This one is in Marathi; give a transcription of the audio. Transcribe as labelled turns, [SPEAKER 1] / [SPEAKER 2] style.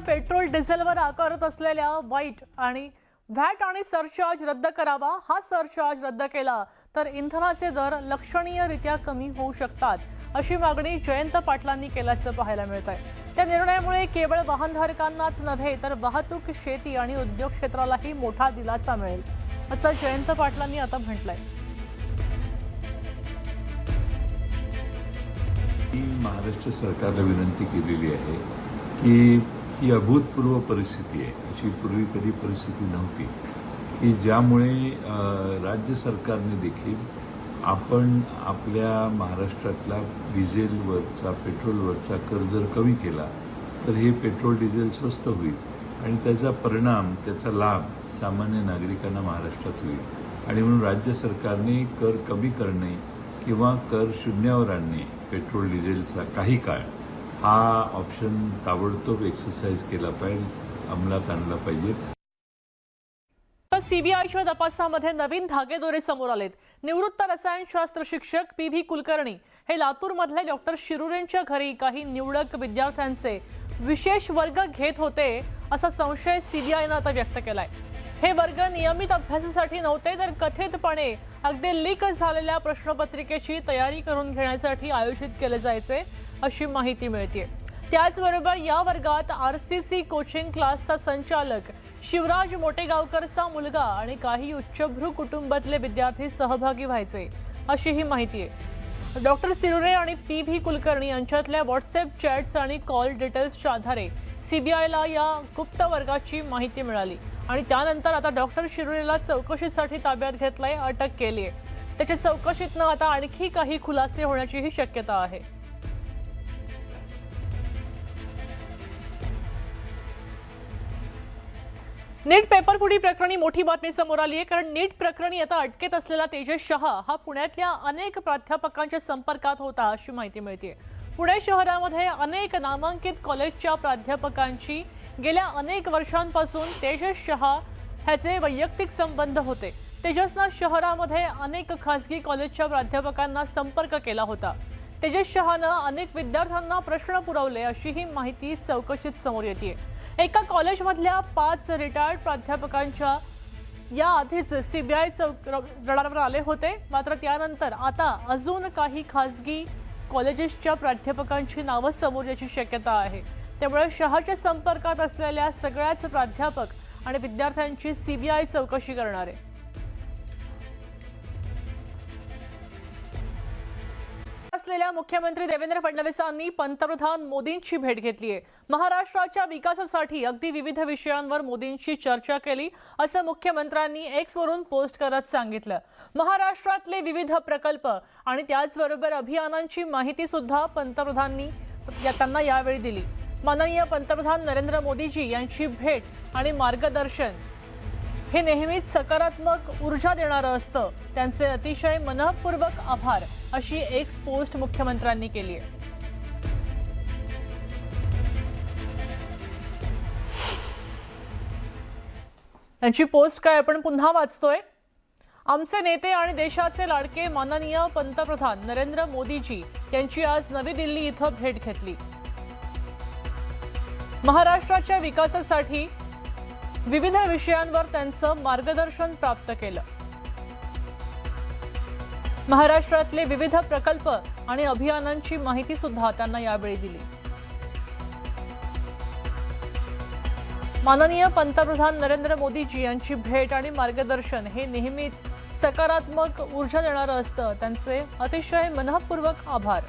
[SPEAKER 1] पेट्रोल डिझेलवर आकारत असलेल्या वाईट आणि व्हॅट आणि सरचार्ज रद्द करावा। हा सरचार्ज रद्द केला तर इंधनाचे दर लक्षणीयरित्या कमी होऊ शकतात, अशी मागणी जयंत पाटलांनी केल्याचं पाहायला मिळतंय। त्या निर्णयामुळे केवळ वाहनधारकांनाच नव्हे तर वाहतूक, शेती आणि उद्योग क्षेत्रालाही मोठा दिलासा मिळेल, असं जयंत पाटलांनी आता म्हटलंय।
[SPEAKER 2] महाराष्ट्र सरकारला विनंती केलेली आहे की ही अभूतपूर्व परिस्थिती आहे, अशी पूर्वी कधी परिस्थिती नव्हती की ज्यामुळे राज्य सरकारने देखील आपण आपल्या महाराष्ट्रातला डिझेलवरचा, पेट्रोलवरचा कर जर कमी केला तर हे पेट्रोल डिझेल स्वस्त होईल आणि त्याचा परिणाम, त्याचा लाभ सामान्य नागरिकांना महाराष्ट्रात होईल। आणि म्हणून राज्य सरकारने कर कमी करणे किंवा कर शून्यावर आणणे पेट्रोल डिझेलचा काही काळ, हा ऑप्शन ताबडतोब एक्सरसाइज केला पाहिजे, अंमलात आणला पाहिजे।
[SPEAKER 1] सीबीआयच्या तपासामध्ये नवीन धागेदोरे समोर आलेत। निवृत्त रसायनशास्त्र शिक्षक पी.व्ही. कुलकर्णी हे लातूरमधल्या डॉक्टर शिरुरेंच्या घरी काही निवडक विद्यार्थ्यांचे विशेष वर्ग घेत होते, असा संशय सीबीआयने आता व्यक्त केलाय। हे वर्ग नियमित अभ्यासासाठी नव्हते तर कथितपणे अगदी लीक झालेल्या प्रश्नपत्रिकेची तयारी करून घेण्यासाठी आयोजित केले जायचे, अशी माहिती मिळते। त्याचबरोबर या वर्गात आरसीसी कोचिंग क्लासचा संचालक शिवराज मोटेगावकरचा मुलगा आणि काही उच्चभ्रू कुटुंबातले विद्यार्थी सहभागी व्हायचे, अशी ही माहिती आहे। डॉक्टर सिरुरे आणि पी.व्ही. कुलकर्णी यांच्यातल्या व्हॉट्सअप चॅट्स आणि कॉल डिटेल्सच्या आधारे सीबीआयला या गुप्त वर्गाची माहिती मिळाली आणि त्यानंतर आता डॉक्टर शिरुरेला चौकशीसाठी ताब्यात घेतलंय, अटक केली आहे। त्याच्या चौकशीतनं आता आणखी काही खुलासे होण्याचीही शक्यता आहे। नीट पेपरफुटी प्रकरणी मोठी बातमी समोर आली आहे, कारण नीट प्रकरणी आता अटकेत असलेला तेजस शहा हा पुण्यातल्या अनेक प्राध्यापकांच्या संपर्कात होता, अशी माहिती मिळते। पुणे शहरामध्ये अनेक नामांकित कॉलेजच्या प्राध्यापकांची गेल्या अनेक वर्षांपासून तेजस शहा ह्याचे वैयक्तिक संबंध होते। तेजसने शहरामध्ये अनेक खासगी कॉलेजच्या प्राध्यापकांना संपर्क केला होता। तेजस शहाने अनेक विद्यार्थ्यांना प्रश्न पुरवले, अशी ही माहिती चौकशीत समोर येते। एका कॉलेजमधल्या 5 रिटायर्ड प्राध्यापकांच्या या आधीच सीबीआय रडारवर आले होते, मात्र त्यानंतर आता अजून काही खासगी कॉलेजेसच्या प्राध्यापकांची नावं समोर याची शक्यता आहे। त्यामुळे शहाच्या संपर्कात असलेल्या सगळ्याच प्राध्यापक आणि विद्यार्थ्यांची सीबीआय चौकशी करणार आहे। असलेल्या मुख्यमंत्री देवेंद्र फडणवीसांनी पंतप्रधान मोदींची भेट घेतली आहे। महाराष्ट्राच्या विकासासाठी अगदी विविध विषयांवर मोदींची चर्चा केली, असं मुख्यमंत्र्यांनी एक्स वरून पोस्ट करत सांगितलं। महाराष्ट्रातले विविध प्रकल्प आणि त्याचबरोबर अभियानांची माहिती सुद्धा पंतप्रधानांनी त्यांना यावेळी दिली। माननीय पंतप्रधान नरेंद्र मोदीजी यांची भेट आणि मार्गदर्शन हे नेहमीच सकारात्मक ऊर्जा देणारं असतं, त्यांचे अतिशय मनःपूर्वक आभार, अशी एक पोस्ट मुख्यमंत्र्यांनी केली आहे। यांची पोस्ट काय आपण पुन्हा वाचतोय। आमचे नेते आणि देशाचे लाडके माननीय पंतप्रधान नरेंद्र मोदीजी यांची आज नवी दिल्ली इथं भेट घेतली। महाराष्ट्राच्या विकासासाठी विविध विषयांवर त्यांचं मार्गदर्शन प्राप्त केलं। महाराष्ट्रातले विविध प्रकल्प आणि अभियानांची माहिती सुद्धा त्यांना यावेळी दिली। माननीय पंतप्रधान नरेंद्र मोदीजी यांची भेट आणि मार्गदर्शन हे नेहमीच सकारात्मक ऊर्जा देणारं असतं, त्यांचे अतिशय मनःपूर्वक आभार।